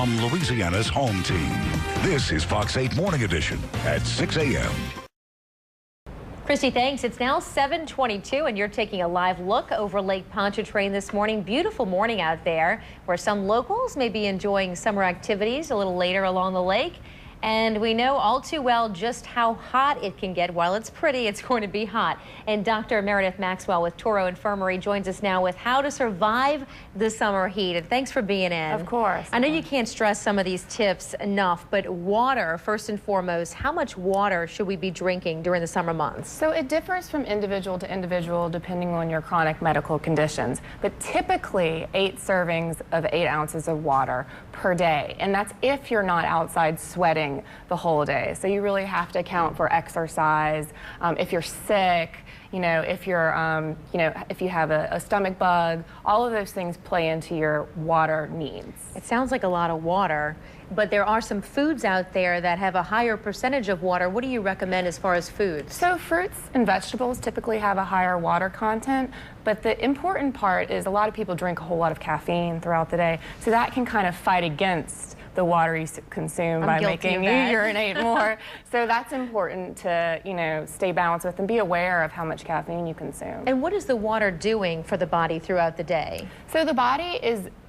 from Louisiana's home team. This is Fox 8 Morning Edition at 6 a.m. Christy, thanks. It's now 7:22 and you're taking a live look over Lake Pontchartrain this morning. Beautiful morning out there where some locals may be enjoying summer activities a little later along the lake. And we know all too well just how hot it can get. While it's pretty, it's going to be hot. And Dr. Meredith Maxwell with Touro Infirmary joins us now with how to survive the summer heat. And thanks for being in. Of course. I know you can't stress some of these tips enough, but water, first and foremost, how much water should we be drinking during the summer months? So it differs from individual to individual depending on your chronic medical conditions. But typically 8 servings of 8 ounces of water per day. And that's if you're not outside sweating the whole day. So you really have to account for exercise. If you're sick, if you're, if you have a stomach bug, all of those things play into your water needs. It sounds like a lot of water, but there are some foods out there that have a higher percentage of water. What do you recommend as far as foods? So fruits and vegetables typically have a higher water content, but the important part is a lot of people drink a whole lot of caffeine throughout the day, so that can kind of fight against the water you consume by making you urinate more. So that's important to, stay balanced with and be aware of how much caffeine you consume. And what is the water doing for the body throughout the day? So the body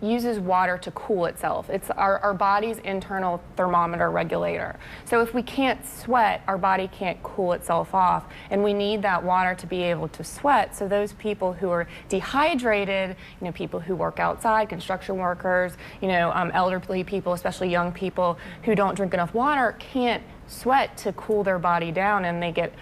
uses water to cool itself. It's our body's internal thermometer regulator. So if we can't sweat, our body can't cool itself off, and we need that water to be able to sweat. So those people who are dehydrated, people who work outside, construction workers, elderly people, especially young people who don't drink enough water, can't sweat to cool their body down, and they get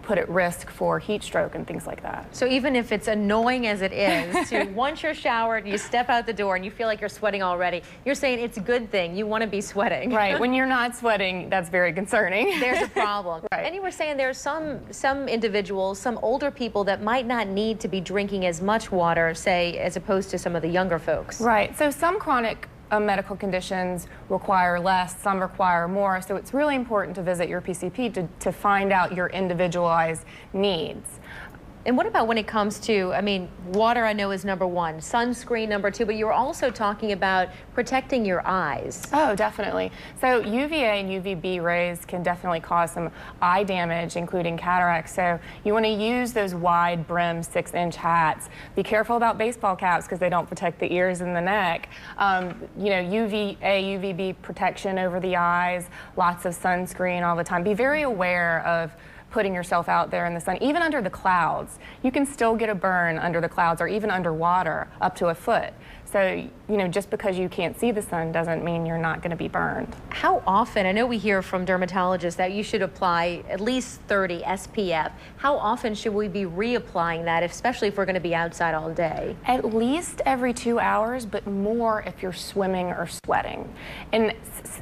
put at risk for heat stroke and things like that. So even if it's annoying as it is, once you're showered, you step out the door and you feel like you're sweating already, you're saying it's a good thing. You want to be sweating. Right. When you're not sweating, that's very concerning. There's a problem. Right. And you were saying there's some individuals, some older people that might not need to be drinking as much water, say, as opposed to some of the younger folks. Right. So some chronic medical conditions require less, some require more, so it's really important to visit your PCP to find out your individualized needs. And what about when it comes to, water I know is number 1, sunscreen number 2, but you were also talking about protecting your eyes. Oh, definitely. So UVA and UVB rays can definitely cause some eye damage, including cataracts. So you want to use those wide brim 6-inch hats. Be careful about baseball caps because they don't protect the ears and the neck. UVA, UVB protection over the eyes, lots of sunscreen all the time. Be very aware of putting yourself out there in the sun, even under the clouds. You can still get a burn under the clouds or even underwater up to a foot. So, just because you can't see the sun doesn't mean you're not going to be burned. How often, I know we hear from dermatologists that you should apply at least 30 SPF. How often should we be reapplying that, especially if we're going to be outside all day? At least every 2 hours, but more if you're swimming or sweating. And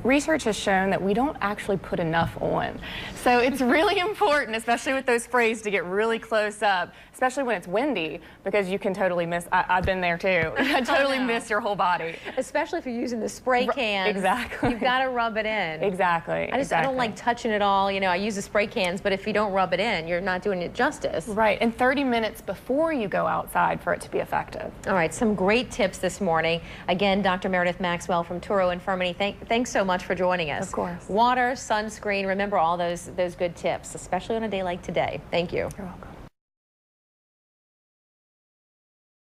research has shown that we don't actually put enough on. So it's really important, especially with those sprays, to get really close up, especially when it's windy, because you can totally miss, I've been there too, totally miss your whole body. Especially if you're using the spray cans. Exactly. You've got to rub it in. Exactly. I don't like touching it all. I use the spray cans, but if you don't rub it in, you're not doing it justice. Right, and 30 minutes before you go outside for it to be effective. All right, some great tips this morning. Again, Dr. Meredith Maxwell from Touro Infirmary, thanks so much for joining us. Of course. Water, sunscreen, remember all those good tips, especially on a day like today. Thank you. You're welcome.